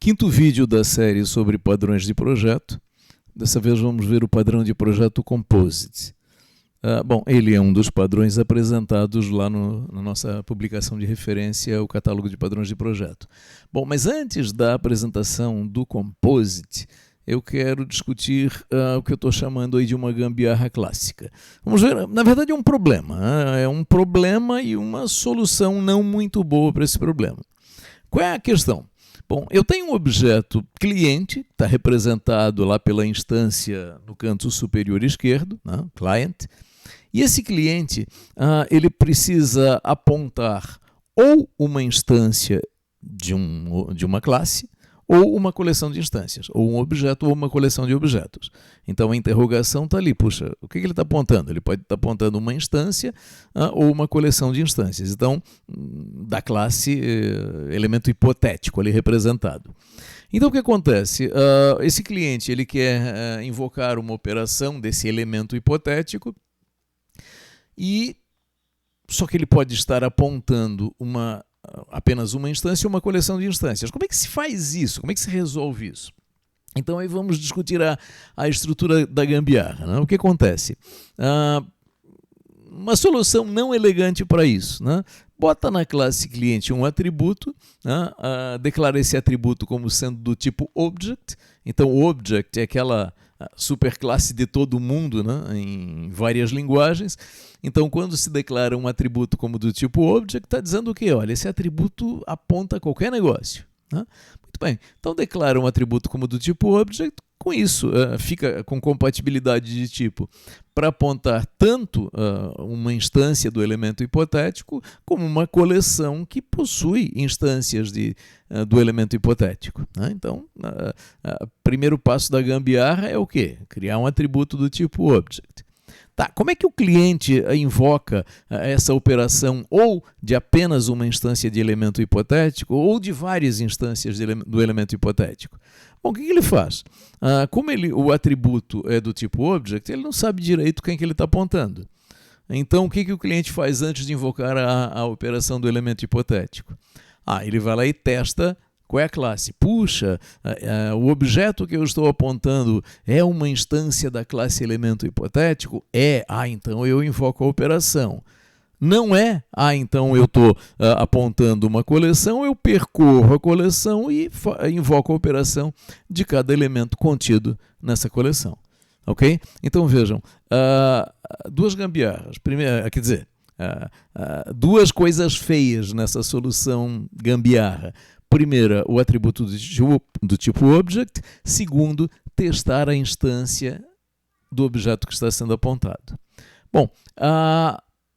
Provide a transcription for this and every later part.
Quinto vídeo da série sobre padrões de projeto. Dessa vez vamos ver o padrão de projeto Composite. Bom, ele é um dos padrões apresentados lá na nossa publicação de referência, o catálogo de padrões de projeto. Bom, mas antes da apresentação do Composite, eu quero discutir o que eu estou chamando aí de uma gambiarra clássica. Vamos ver, na verdade é um problema. É um problema e uma solução não muito boa para esse problema. Qual é a questão? Bom, eu tenho um objeto cliente, que está representado lá pela instância no canto superior esquerdo, né, client, e esse cliente ele precisa apontar ou uma instância de uma classe, ou uma coleção de instâncias, ou um objeto ou uma coleção de objetos. Então a interrogação está ali, puxa, o que ele está apontando? Ele pode estar apontando uma instância ou uma coleção de instâncias. Então, da classe elemento hipotético ali representado. Então o que acontece? Esse cliente ele quer invocar uma operação desse elemento hipotético, só que ele pode estar apontando apenas uma instância ou uma coleção de instâncias. Como é que se faz isso? Como é que se resolve isso? Então aí vamos discutir a estrutura da gambiarra, né? O que acontece? Uma solução não elegante para isso, né? Bota na classe cliente um atributo, né? Declara esse atributo como sendo do tipo object. Então o object é aquela superclasse de todo mundo, né? Em várias linguagens. Então, quando se declara um atributo como do tipo object, está dizendo o quê? Olha, esse atributo aponta a qualquer negócio. Né? Muito bem. Então, declara um atributo como do tipo object, com isso fica com compatibilidade de tipo para apontar tanto uma instância do elemento hipotético como uma coleção que possui instâncias do elemento hipotético. Né? Então, o primeiro passo da gambiarra é o quê? Criar um atributo do tipo object. Tá, como é que o cliente invoca essa operação ou de apenas uma instância de elemento hipotético ou de várias instâncias do elemento hipotético? Bom, o que ele faz? Como o atributo é do tipo object, ele não sabe direito quem que ele está apontando. Então, o que o cliente faz antes de invocar a operação do elemento hipotético? Ele vai lá e testa qual é a classe. Puxa, o objeto que eu estou apontando é uma instância da classe elemento hipotético? Então eu invoco a operação. Não é? Então eu estou apontando uma coleção, eu percorro a coleção e invoco a operação de cada elemento contido nessa coleção. Ok? Então vejam, duas gambiarras. Primeiro, quer dizer, duas coisas feias nessa solução gambiarra. Primeira, o atributo do tipo object. Segundo, testar a instância do objeto que está sendo apontado. Bom,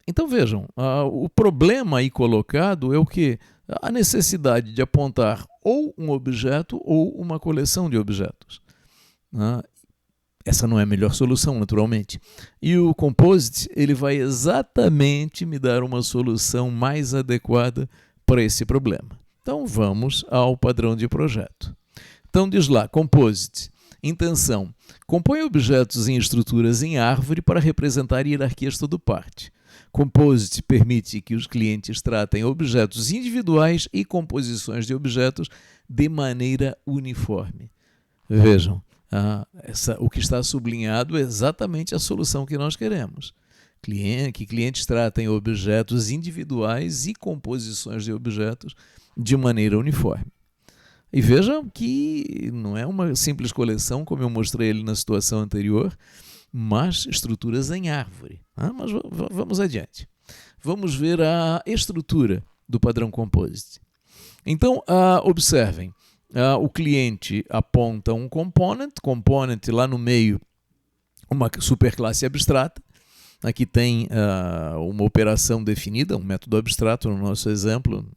então vejam, o problema aí colocado é o quê? A necessidade de apontar ou um objeto ou uma coleção de objetos. Essa não é a melhor solução, naturalmente. E o Composite ele vai exatamente me dar uma solução mais adequada para esse problema. Então vamos ao padrão de projeto. Então diz lá, Composite, intenção, compõe objetos em estruturas em árvore para representar hierarquias todo parte. Composite permite que os clientes tratem objetos individuais e composições de objetos de maneira uniforme. Vejam, o que está sublinhado é exatamente a solução que nós queremos. Que clientes tratem objetos individuais e composições de objetos de maneira uniforme. E vejam que não é uma simples coleção, como eu mostrei ali na situação anterior, mas estruturas em árvore. Mas vamos adiante. Vamos ver a estrutura do padrão Composite. Então, observem, o cliente aponta um component lá no meio, uma superclasse abstrata. Aqui tem uma operação definida, um método abstrato no nosso exemplo,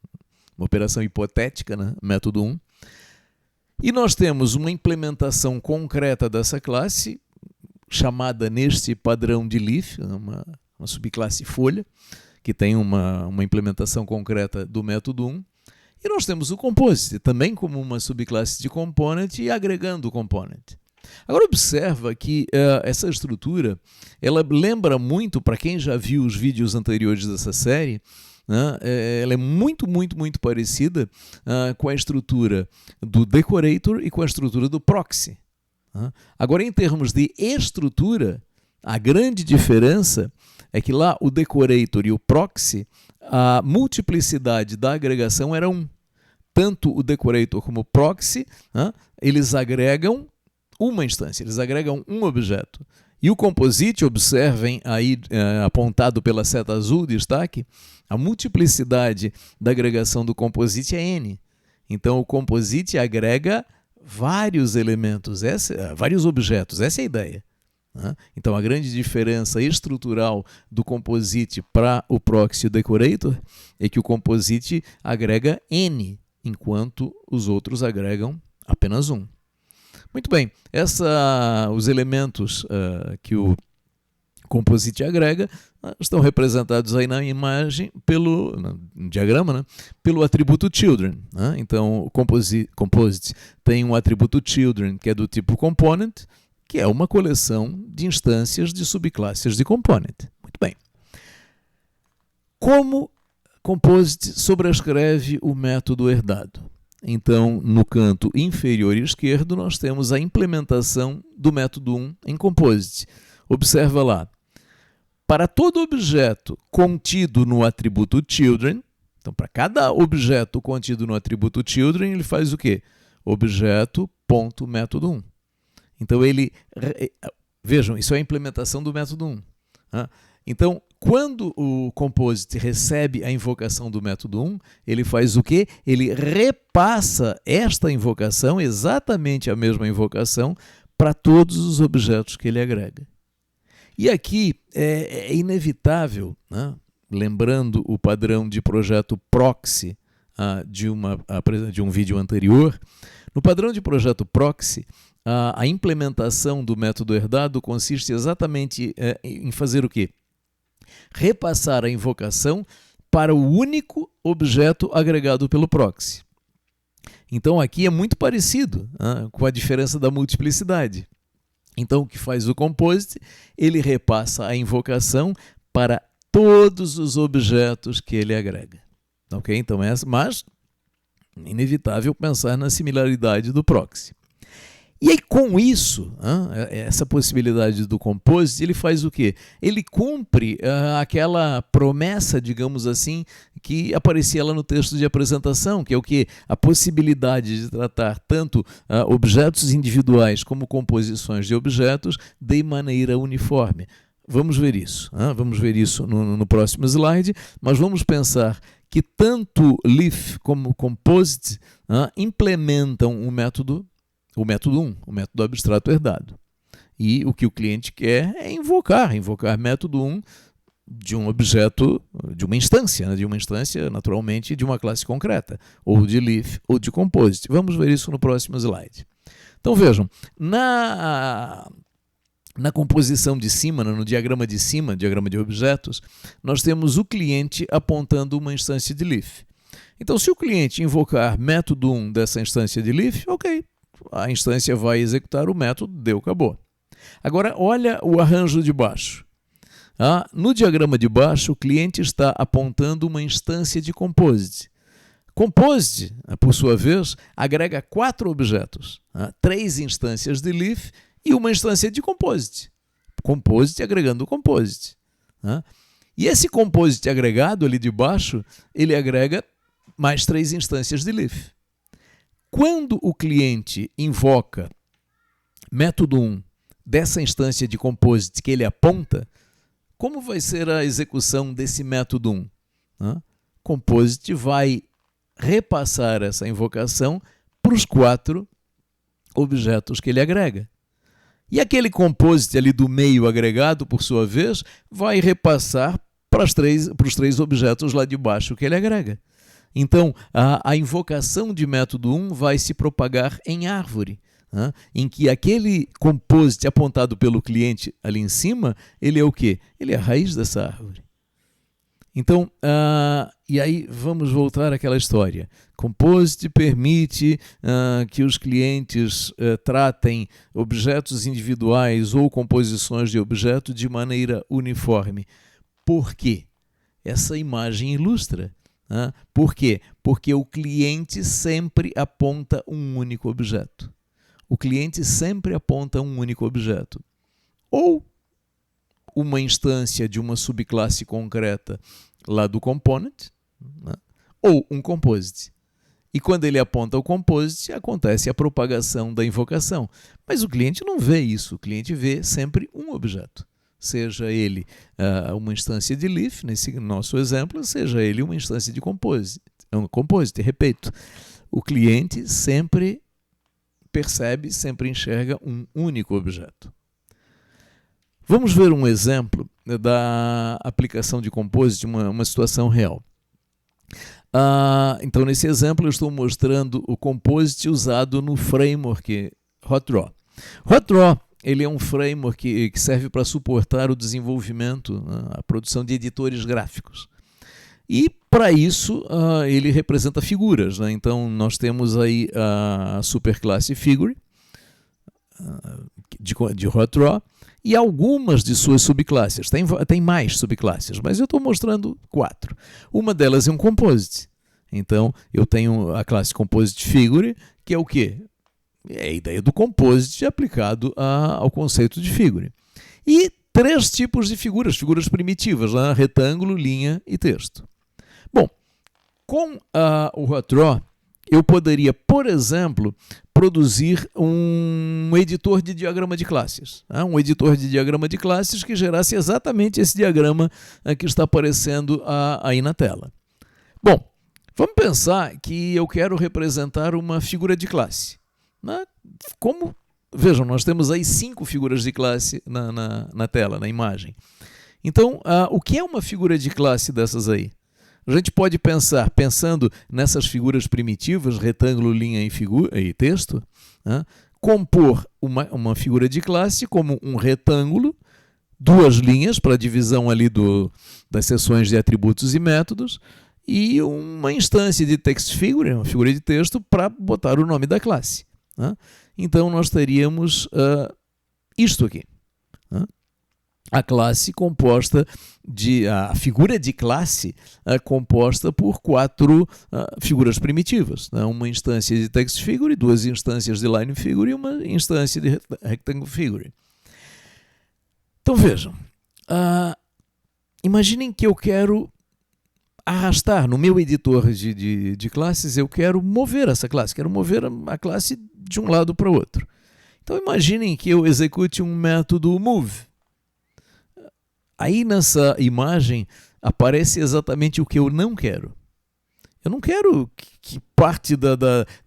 uma operação hipotética, né? Método 1. E nós temos uma implementação concreta dessa classe, chamada neste padrão de leaf, uma subclasse folha, que tem uma implementação concreta do método 1. E nós temos o Composite, também como uma subclasse de component e agregando o component. Agora observa que essa estrutura, ela lembra muito, para quem já viu os vídeos anteriores dessa série, né, ela é muito, muito, muito parecida com a estrutura do decorator e com a estrutura do proxy. Agora, em termos de estrutura, a grande diferença é que lá o decorator e o proxy, a multiplicidade da agregação era 1. Tanto o decorator como o proxy, eles agregam uma instância, eles agregam um objeto. E o composite, observem aí apontado pela seta azul, destaque, a multiplicidade da agregação do composite é n. Então o composite agrega vários elementos, vários objetos, essa é a ideia. Então a grande diferença estrutural do composite para o proxy e o decorator é que o composite agrega n, enquanto os outros agregam apenas 1. Muito bem, os elementos que o composite agrega estão representados aí na imagem, no diagrama, né, pelo atributo children. Então, o composite tem um atributo children, que é do tipo component, que é uma coleção de instâncias de subclasses de component. Muito bem. Como composite sobrescreve o método herdado? Então, no canto inferior esquerdo, nós temos a implementação do método 1 em composite. Observa lá. Para todo objeto contido no atributo children, então, para cada objeto contido no atributo children, ele faz o quê? Objeto.método 1. Então, vejam, isso é a implementação do método 1. Então, quando o composite recebe a invocação do método 1, ele faz o quê? Ele repassa esta invocação, exatamente a mesma invocação, para todos os objetos que ele agrega. E aqui é inevitável, lembrando o padrão de projeto proxy de um vídeo anterior, no padrão de projeto proxy, a implementação do método herdado consiste exatamente em fazer o quê? Repassar a invocação para o único objeto agregado pelo proxy. Então aqui é muito parecido com a diferença da multiplicidade. Então o que faz o composite? Ele repassa a invocação para todos os objetos que ele agrega. Ok? Então mas inevitável pensar na similaridade do proxy. E aí, com isso, essa possibilidade do composite, ele faz o quê? Ele cumpre aquela promessa, digamos assim, que aparecia lá no texto de apresentação, que é o quê? A possibilidade de tratar tanto objetos individuais como composições de objetos de maneira uniforme. Vamos ver isso. Vamos ver isso no próximo slide, mas vamos pensar que tanto Leaf como Composite implementam o método 1, o método abstrato herdado. E o que o cliente quer é invocar método 1 de um objeto, de uma instância, naturalmente, de uma classe concreta, ou de Leaf ou de Composite. Vamos ver isso no próximo slide. Então vejam, na composição de cima, no diagrama de cima, diagrama de objetos, nós temos o cliente apontando uma instância de Leaf. Então, se o cliente invocar método 1 dessa instância de Leaf, ok, a instância vai executar o método, acabou. Agora, olha o arranjo de baixo. No diagrama de baixo, o cliente está apontando uma instância de Composite. Composite, por sua vez, agrega 4 objetos, 3 instâncias de Leaf e uma instância de Composite. Composite agregando o Composite. E esse Composite agregado ali de baixo, ele agrega mais 3 instâncias de Leaf. Quando o cliente invoca método 1 dessa instância de Composite que ele aponta, como vai ser a execução desse método 1? Composite vai repassar essa invocação para os 4 objetos que ele agrega. E aquele Composite ali do meio agregado, por sua vez, vai repassar para os 3 objetos lá de baixo que ele agrega. Então, a invocação de método 1 vai se propagar em árvore, em que aquele Composite apontado pelo cliente ali em cima, ele é o quê? Ele é a raiz dessa árvore. Então, e aí vamos voltar àquela história. Composite permite que os clientes tratem objetos individuais ou composições de objeto de maneira uniforme. Por quê? essa imagem ilustra. Por quê? Porque o cliente sempre aponta um único objeto. O cliente sempre aponta um único objeto. Ou uma instância de uma subclasse concreta lá do component, ou um composite. E quando ele aponta o composite, acontece a propagação da invocação. Mas o cliente não vê isso, o cliente vê sempre um objeto. Seja ele uma instância de leaf, nesse nosso exemplo, seja ele uma instância de composite, repito. O cliente sempre percebe, sempre enxerga um único objeto. Vamos ver um exemplo da aplicação de composite, uma situação real. Então, nesse exemplo, eu estou mostrando o composite usado no framework HotDraw. HotDraw ele é um framework que serve para suportar o desenvolvimento, a produção de editores gráficos. E, para isso, ele representa figuras. Então, nós temos aí a superclasse Figure, de HotDraw, e algumas de suas subclasses. Tem mais subclasses, mas eu estou mostrando 4. Uma delas é um composite. Então, eu tenho a classe composite figure, que é o quê? É a ideia do composite aplicado ao conceito de figure. E 3 tipos de figuras primitivas, retângulo, linha e texto. Bom, com o HotDraw, eu poderia, por exemplo, produzir um editor de diagrama de classes. Um editor de diagrama de classes que gerasse exatamente esse diagrama que está aparecendo aí na tela. Bom, vamos pensar que eu quero representar uma figura de classe. Vejam, nós temos aí 5 figuras de classe na tela, na imagem. Então, o que é uma figura de classe dessas aí? A gente pode pensar, pensando nessas figuras primitivas, retângulo, linha e texto, compor uma figura de classe como um retângulo, 2 linhas para a divisão ali das seções de atributos e métodos, e uma instância de text figure, uma figura de texto, para botar o nome da classe. Então, nós teríamos isto aqui. A classe composta a figura de classe composta por 4 figuras primitivas. Uma instância de text figure, 2 instâncias de line figure e uma instância de rectangle figure. Então vejam, imaginem que eu quero arrastar no meu editor de classes, eu quero mover essa classe, quero mover a classe de um lado para o outro. Então imaginem que eu execute um método move. Aí nessa imagem aparece exatamente o que eu não quero. Eu não quero que parte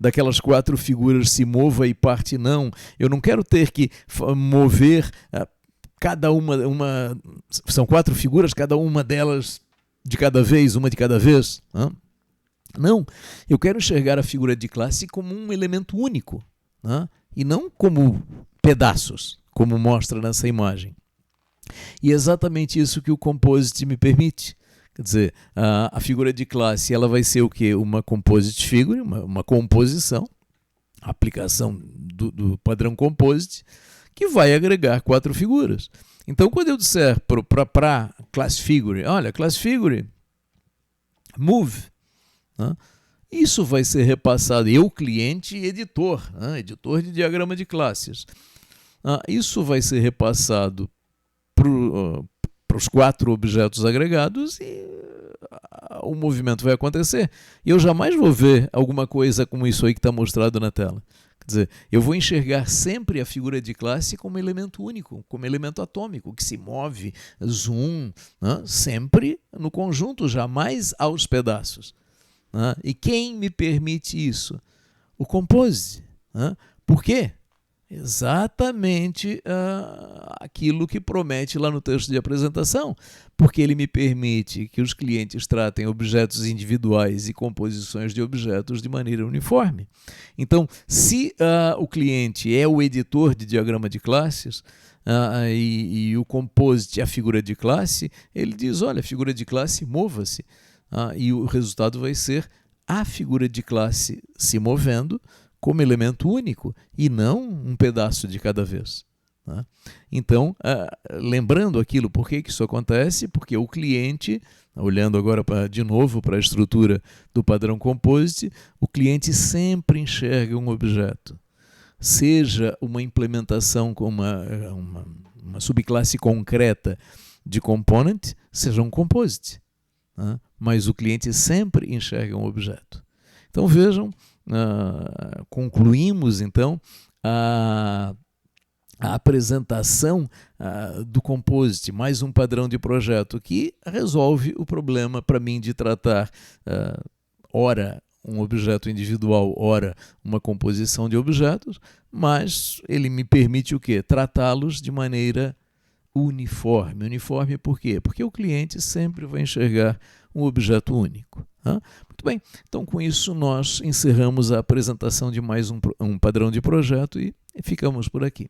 daquelas 4 figuras se mova e parte não. Eu não quero ter que mover cada uma. São 4 figuras, cada uma delas de cada vez, uma de cada vez. Não, eu quero enxergar a figura de classe como um elemento único, e não como pedaços, como mostra nessa imagem. E é exatamente isso que o composite me permite. Quer dizer, a figura de classe ela vai ser o quê? Uma composite figure, uma composição, a aplicação do padrão composite, que vai agregar 4 figuras. Então, quando eu disser para class figure, olha, class figure, move, isso vai ser repassado, eu, cliente e editor, editor de diagrama de classes. Isso vai ser repassado para os 4 objetos agregados e o movimento vai acontecer. E eu jamais vou ver alguma coisa como isso aí que está mostrado na tela. Quer dizer, eu vou enxergar sempre a figura de classe como elemento único, como elemento atômico, que se move, zoom, sempre no conjunto, jamais aos pedaços. E quem me permite isso? O composite. Por quê? Exatamente aquilo que promete lá no texto de apresentação, porque ele me permite que os clientes tratem objetos individuais e composições de objetos de maneira uniforme. Então, se o cliente é o editor de diagrama de classes e o composite é a figura de classe, ele diz, olha, a figura de classe mova-se, e o resultado vai ser a figura de classe se movendo como elemento único e não um pedaço de cada vez. Né? Então, lembrando aquilo, por que isso acontece? Porque o cliente, olhando agora de novo para a estrutura do padrão Composite, o cliente sempre enxerga um objeto. Seja uma implementação com uma subclasse concreta de component, seja um composite. Né? Mas o cliente sempre enxerga um objeto. Então vejam, concluímos então a apresentação do Composite, mais um padrão de projeto que resolve o problema para mim de tratar ora um objeto individual, ora uma composição de objetos, mas ele me permite o quê? Tratá-los de maneira uniforme. Uniforme por quê? Porque o cliente sempre vai enxergar um objeto único. Muito bem, então com isso nós encerramos a apresentação de mais um padrão de projeto e ficamos por aqui.